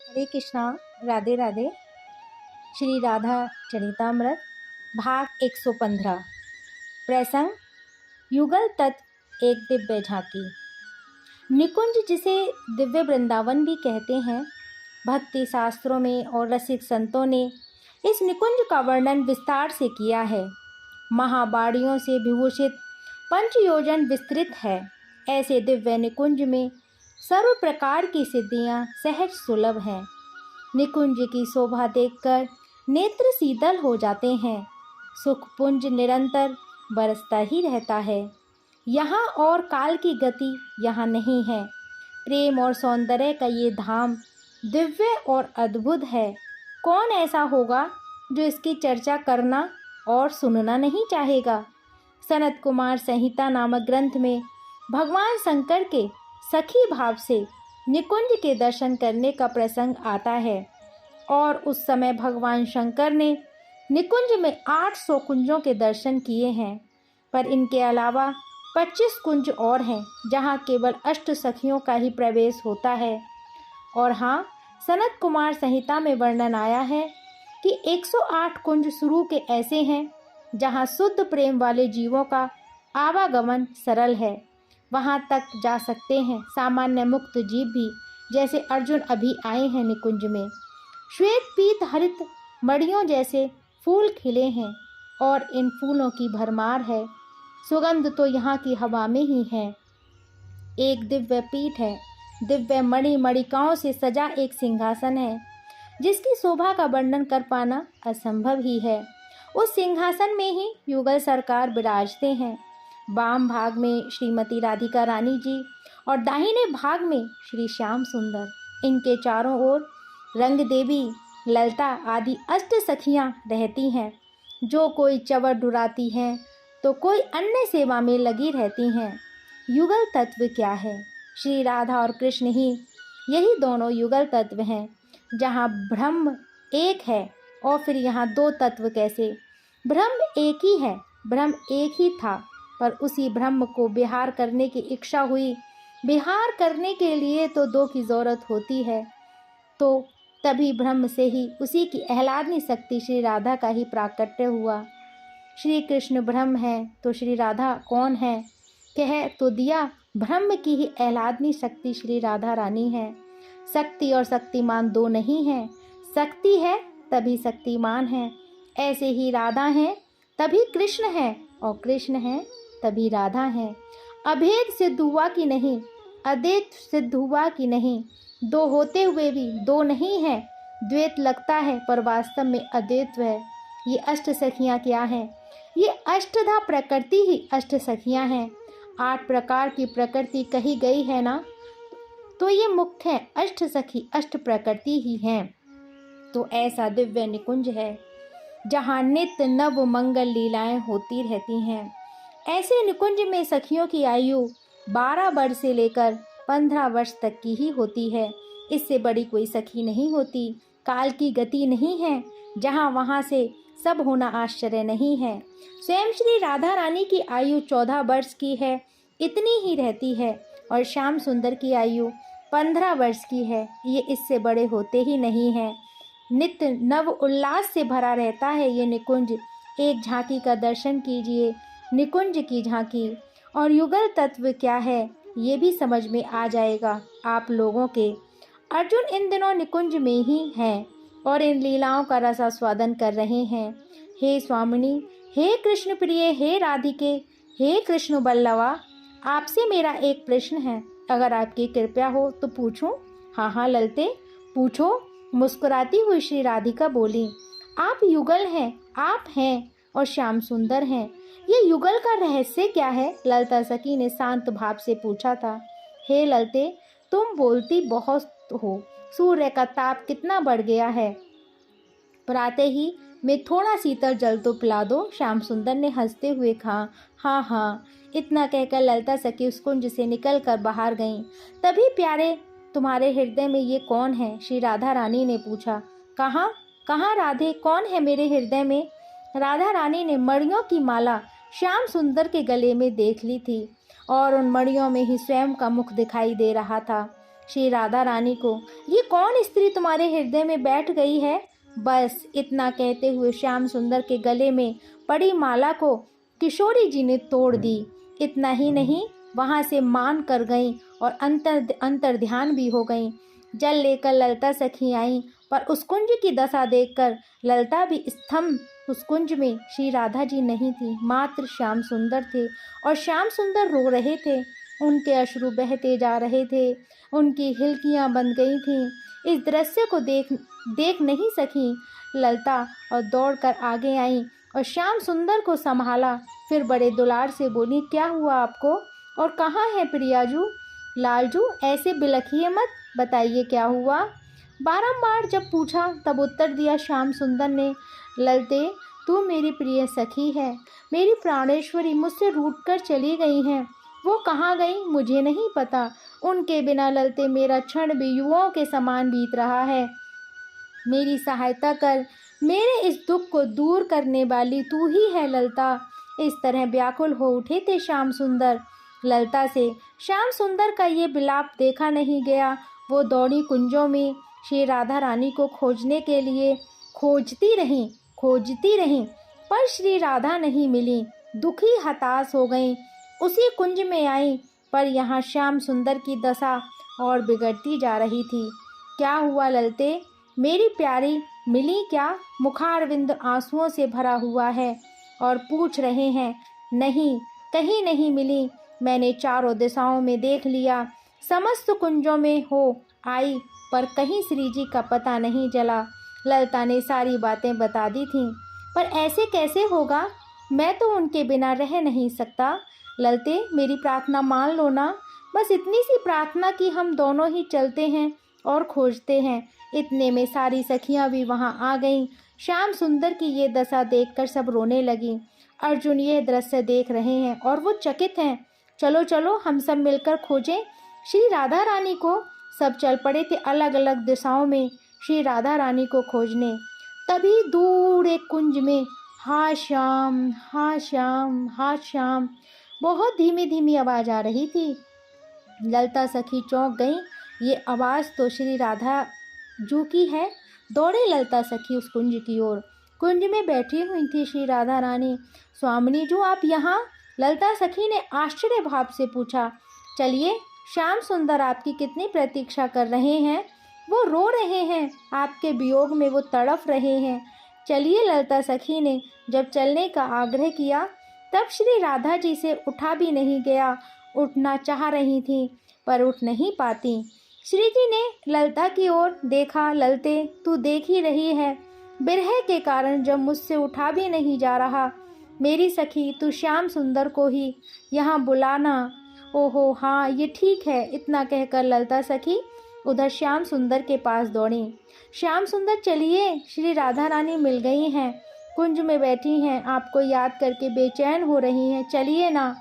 हरे कृष्णा। राधे राधे। श्री राधा चरितामृत भाग 115। प्रसंग युगल तत्व एक दिव्य झांकी। निकुंज, जिसे दिव्य वृंदावन भी कहते हैं, भक्ति शास्त्रों में और रसिक संतों ने इस निकुंज का वर्णन विस्तार से किया है। महाबाड़ियों से विभूषित पंचयोजन विस्तृत है। ऐसे दिव्य निकुंज में सर्व प्रकार की सिद्धियां सहज सुलभ हैं। निकुंज की शोभा देखकर नेत्र शीतल हो जाते हैं। सुख पुंज निरंतर बरसता ही रहता है। यहाँ और काल की गति यहाँ नहीं है। प्रेम और सौंदर्य का ये धाम दिव्य और अद्भुत है। कौन ऐसा होगा जो इसकी चर्चा करना और सुनना नहीं चाहेगा। सनत कुमार संहिता नामक ग्रंथ में भगवान शंकर के सखी भाव से निकुंज के दर्शन करने का प्रसंग आता है और उस समय भगवान शंकर ने निकुंज में 800 कुंजों के दर्शन किए हैं। पर इनके अलावा 25 कुंज और हैं जहाँ केवल अष्ट सखियों का ही प्रवेश होता है। और हाँ, सनत कुमार संहिता में वर्णन आया है कि 108 कुंज शुरू के ऐसे हैं जहाँ शुद्ध प्रेम वाले जीवों का आवागमन सरल है। वहाँ तक जा सकते हैं सामान्य मुक्त जीव भी, जैसे अर्जुन अभी आए हैं निकुंज में। श्वेत पीत हरित मड़ियों जैसे फूल खिले हैं और इन फूलों की भरमार है। सुगंध तो यहाँ की हवा में ही है। एक दिव्य पीठ है। दिव्य मणिकाओं से सजा एक सिंहासन है जिसकी शोभा का वर्णन कर पाना असंभव ही है। उस सिंहासन में ही युगल सरकार विराजते हैं। बाम भाग में श्रीमती राधिका रानी जी और दाहिने भाग में श्री श्याम सुंदर। इनके चारों ओर रंग देवी, ललता आदि अष्ट सखियां रहती हैं। जो कोई चवर डुराती हैं तो कोई अन्य सेवा में लगी रहती हैं। युगल तत्व क्या है? श्री राधा और कृष्ण ही यही दोनों युगल तत्व हैं। जहाँ ब्रह्म एक है और फिर यहाँ दो तत्व कैसे? ब्रह्म एक ही है। ब्रह्म एक ही था, पर उसी ब्रह्म को विहार करने की इच्छा हुई। विहार करने के लिए तो दो की जरूरत होती है, तो तभी ब्रह्म से ही उसी की आह्लादनी शक्ति श्री राधा का ही प्राकट्य हुआ। श्री कृष्ण ब्रह्म है तो श्री राधा कौन है? कह तो दिया, ब्रह्म की ही आह्लादनी शक्ति श्री राधा रानी है। शक्ति और शक्तिमान दो नहीं है। शक्ति है तभी शक्तिमान है। ऐसे ही राधा है तभी कृष्ण है और कृष्ण है तभी राधा है। अभेद सिद्ध हुआ कि नहीं, अद्वैत सिद्ध हुआ कि नहीं, दो होते हुए भी दो नहीं है। द्वैत लगता है पर वास्तव में अद्वैत है। ये अष्ट सखियां क्या हैं? ये अष्टधा प्रकृति ही अष्ट सखियां हैं। 8 प्रकार की प्रकृति कही गई है ना, तो ये मुख्य है अष्ट सखी अष्ट प्रकृति ही हैं। तो ऐसा दिव्य निकुंज है जहाँ नित्य नव मंगल लीलाएं होती रहती हैं। ऐसे निकुंज में सखियों की आयु 12 वर्ष से लेकर 15 वर्ष तक की ही होती है। इससे बड़ी कोई सखी नहीं होती। काल की गति नहीं है, जहाँ वहाँ से सब होना आश्चर्य नहीं है। स्वयं श्री राधा रानी की आयु 14 वर्ष की है, इतनी ही रहती है। और श्याम सुंदर की आयु 15 वर्ष की है। ये इससे बड़े होते ही नहीं हैं। नित्य नव उल्लास से भरा रहता है ये निकुंज। एक झांकी का दर्शन कीजिए, निकुंज की झांकी। और युगल तत्व क्या है ये भी समझ में आ जाएगा आप लोगों के। अर्जुन इन दिनों निकुंज में ही हैं और इन लीलाओं का रसास्वादन कर रहे हैं। हे स्वामिनी, हे कृष्ण प्रिय, हे राधिके, हे कृष्ण बल्लवा, आपसे मेरा एक प्रश्न है, अगर आपकी कृपया हो तो पूछूं? हाँ हाँ ललते, पूछो। मुस्कुराती हुई श्री राधिका बोली, आप युगल हैं, आप हैं और श्याम सुंदर हैं। ये युगल का रहस्य क्या है? ललता सखी ने शांत भाव से पूछा था। हे ललते, तुम बोलती बहुत हो। सूर्य का ताप कितना बढ़ गया है। प्रातः ही में थोड़ा शीतल जल तो पिला दो। श्याम सुंदर ने हंसते हुए कहा। हाँ हाँ। इतना कहकर ललता सखी उस कुंज से निकल कर बाहर गईं। तभी प्यारे, तुम्हारे हृदय में ये कौन है? श्री राधा रानी ने पूछा। कहाँ कहाँ राधे, कौन है मेरे हृदय में? राधा रानी ने मणियों की माला श्याम सुंदर के गले में देख ली थी और उन मणियों में ही स्वयं का मुख दिखाई दे रहा था। श्री राधा रानी को, ये कौन स्त्री तुम्हारे हृदय में बैठ गई है? बस इतना कहते हुए श्याम सुंदर के गले में पड़ी माला को किशोरी जी ने तोड़ दी। इतना ही नहीं, वहां से मान कर गईं और अंतर ध्यान भी हो गईं। जल लेकर ललिता सखी आईं, पर उस कुंज की दशा देखकर ललिता भी स्तंभ। उस कुंज में श्री राधा जी नहीं थी, मात्र श्याम सुंदर थे, और श्याम सुंदर रो रहे थे। उनके अश्रु बहते जा रहे थे, उनकी हिलकियां बंध गई थीं। इस दृश्य को देख नहीं सकी ललिता और दौड़कर आगे आई और श्याम सुंदर को संभाला। फिर बड़े दुलार से बोली, क्या हुआ आपको और कहाँ है प्रियाजू? लालजू, ऐसे बिलखिए मत, बताइए क्या हुआ? बारंबार जब पूछा तब उत्तर दिया श्याम सुंदर ने, ललते तू मेरी प्रिय सखी है, मेरी प्राणेश्वरी मुझसे रूठकर चली गई हैं। वो कहाँ गई मुझे नहीं पता, उनके बिना ललते मेरा क्षण भी युवाओं के समान बीत रहा है। मेरी सहायता कर, मेरे इस दुख को दूर करने वाली तू ही है ललता। इस तरह व्याकुल हो उठे थे श्याम सुंदर ललता से। श्याम सुंदर का ये विलाप देखा नहीं गया। वो दौड़ी कुंजों में श्री राधा रानी को खोजने के लिए खोजती रहीं, पर श्री राधा नहीं मिली। दुखी हताश हो गईं, उसी कुंज में आईं, पर यहाँ श्याम सुंदर की दशा और बिगड़ती जा रही थी। क्या हुआ ललते, मेरी प्यारी, मिली क्या? मुखारविंद आंसुओं से भरा हुआ है और पूछ रहे हैं। नहीं, कहीं नहीं मिली। मैंने चारों दिशाओं में देख लिया, समस्त कुंजों में हो आई, पर कहीं श्री जी का पता नहीं चला। ललिता ने सारी बातें बता दी थीं, पर ऐसे कैसे होगा? मैं तो उनके बिना रह नहीं सकता। ललते, मेरी प्रार्थना मान लो ना, बस इतनी सी प्रार्थना कि हम दोनों ही चलते हैं और खोजते हैं। इतने में सारी सखियां भी वहां आ गईं। श्याम सुंदर की ये दशा देखकर सब रोने लगी। अर्जुन यह दृश्य देख रहे हैं और वो चकित हैं। चलो चलो, हम सब मिलकर खोजें श्री राधा रानी को। सब चल पड़े थे अलग अलग दिशाओं में श्री राधा रानी को खोजने। तभी दूर एक कुंज में हा श्याम, हा श्याम, हा श्याम, बहुत धीमी धीमी आवाज आ रही थी। ललिता सखी चौंक गई, ये आवाज़ तो श्री राधा जू की है। दौड़े ललिता सखी उस कुंज की ओर। कुंज में बैठी हुई थी श्री राधा रानी। स्वामिनी जू, आप यहाँ? ललिता सखी ने आश्चर्य भाव से पूछा। चलिए, श्याम सुंदर आपकी कितनी प्रतीक्षा कर रहे हैं, वो रो रहे हैं, आपके वियोग में वो तड़फ रहे हैं। चलिए। ललिता सखी ने जब चलने का आग्रह किया तब श्री राधा जी से उठा भी नहीं गया। उठना चाह रही थी पर उठ नहीं पाती। श्री जी ने ललिता की ओर देखा। ललते, तू देख ही रही है, बिरह के कारण जब मुझसे उठा भी नहीं जा रहा। मेरी सखी, तू श्याम सुंदर को ही यहाँ बुलाना। ओहो हाँ, ये ठीक है। इतना कहकर ललिता सखी उधर श्याम सुंदर के पास दौड़ी। श्याम सुंदर, चलिए, श्री राधा रानी मिल गई हैं, कुंज में बैठी हैं, आपको याद करके बेचैन हो रही हैं, चलिए ना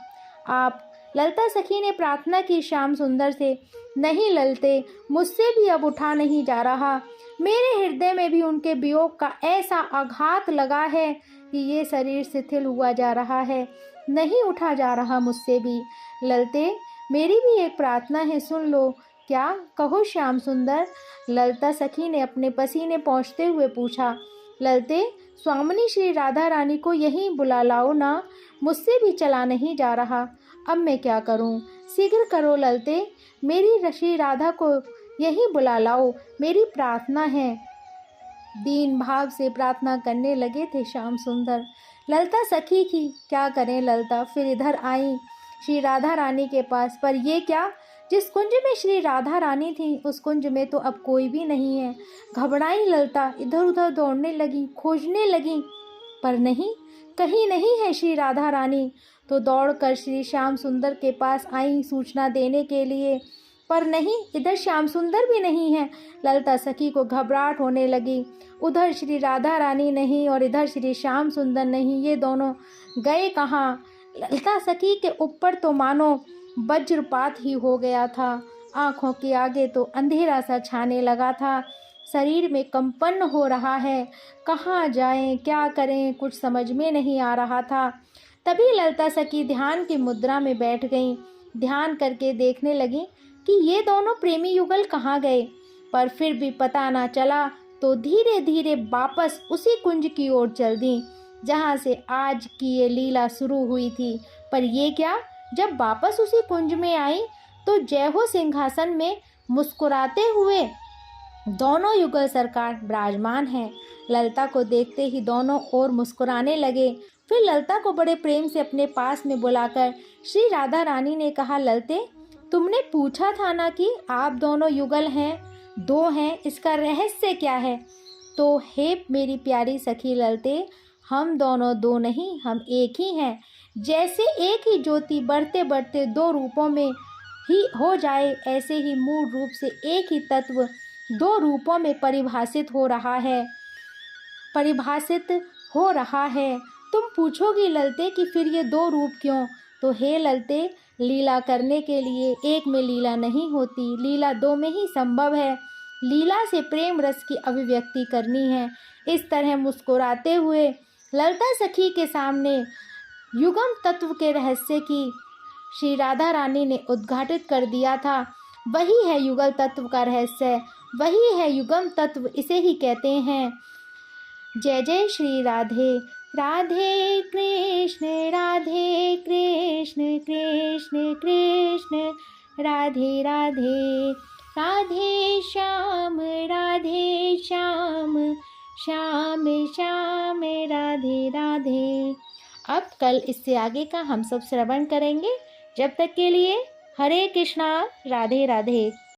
आप। ललिता सखी ने प्रार्थना की श्याम सुंदर से। नहीं ललते, मुझसे भी अब उठा नहीं जा रहा। मेरे हृदय में भी उनके वियोग का ऐसा आघात लगा है कि ये शरीर शिथिल हुआ जा रहा है, नहीं उठा जा रहा मुझसे भी। ललते, मेरी भी एक प्रार्थना है, सुन लो। क्या? कहो श्याम सुंदर। ललिता सखी ने अपने पसीने पहुँचते हुए पूछा। ललते, स्वामिनी श्री राधा रानी को यहीं बुला लाओ ना, मुझसे भी चला नहीं जा रहा। अब मैं क्या करूं? शीघ्र करो ललते, मेरी श्री राधा को यहीं बुला लाओ, मेरी प्रार्थना है। दीन भाव से प्रार्थना करने लगे थे श्याम सुंदर। ललिता सखी की क्या करें। ललिता फिर इधर आई श्री राधा रानी के पास। पर ये क्या, जिस कुंज में श्री राधा रानी थी उस कुंज में तो अब कोई भी नहीं है। घबराई ललिता इधर उधर दौड़ने लगी, खोजने लगी, पर नहीं, कहीं नहीं है श्री राधा रानी। तो दौड़कर श्री श्याम सुंदर के पास आई सूचना देने के लिए, पर नहीं, इधर श्याम सुंदर भी नहीं है। ललिता सखी को घबराहट होने लगी। उधर श्री राधा रानी नहीं और इधर श्री श्याम सुंदर नहीं, ये दोनों गए कहाँ? ललिता सखी के ऊपर तो मानो वज्रपात ही हो गया था। आँखों के आगे तो अंधेरा सा छाने लगा था। शरीर में कंपन हो रहा है। कहाँ जाएं, क्या करें, कुछ समझ में नहीं आ रहा था। तभी ललिता सखी ध्यान की मुद्रा में बैठ गईं। ध्यान करके देखने लगी कि ये दोनों प्रेमी युगल कहाँ गए, पर फिर भी पता ना चला तो धीरे धीरे वापस उसी कुंज की ओर चल दी जहाँ से आज की ये लीला शुरू हुई थी। पर ये क्या, जब वापस उसी कुंज में आई तो जय हो सिंहासन में मुस्कुराते हुए दोनों युगल सरकार विराजमान हैं। ललिता को देखते ही दोनों और मुस्कुराने लगे। फिर ललिता को बड़े प्रेम से अपने पास में बुलाकर श्री राधा रानी ने कहा, ललते, तुमने पूछा था ना कि आप दोनों युगल हैं, दो हैं, इसका रहस्य क्या है? तो हे मेरी प्यारी सखी ललते, हम दोनों दो नहीं, हम एक ही हैं। जैसे एक ही ज्योति बढ़ते बढ़ते दो रूपों में ही हो जाए, ऐसे ही मूल रूप से एक ही तत्व दो रूपों में परिभाषित हो रहा है। तुम पूछोगी ललते कि फिर ये दो रूप क्यों? तो हे ललते, लीला करने के लिए एक में लीला नहीं होती, लीला दो में ही संभव है। लीला से प्रेम रस की अभिव्यक्ति करनी है। इस तरह मुस्कुराते हुए ललिता सखी के सामने युगम तत्व के रहस्य की श्री राधा रानी ने उद्घाटित कर दिया था। वही है युगल तत्व का रहस्य, वही है युगम तत्व, इसे ही कहते हैं। जय जय श्री राधे। राधे कृष्ण कृष्ण कृष्ण राधे राधे, राधे श्याम श्याम श्याम राधे राधे। अब कल इससे आगे का हम सब श्रवण करेंगे। जब तक के लिए हरे कृष्णा, राधे राधे।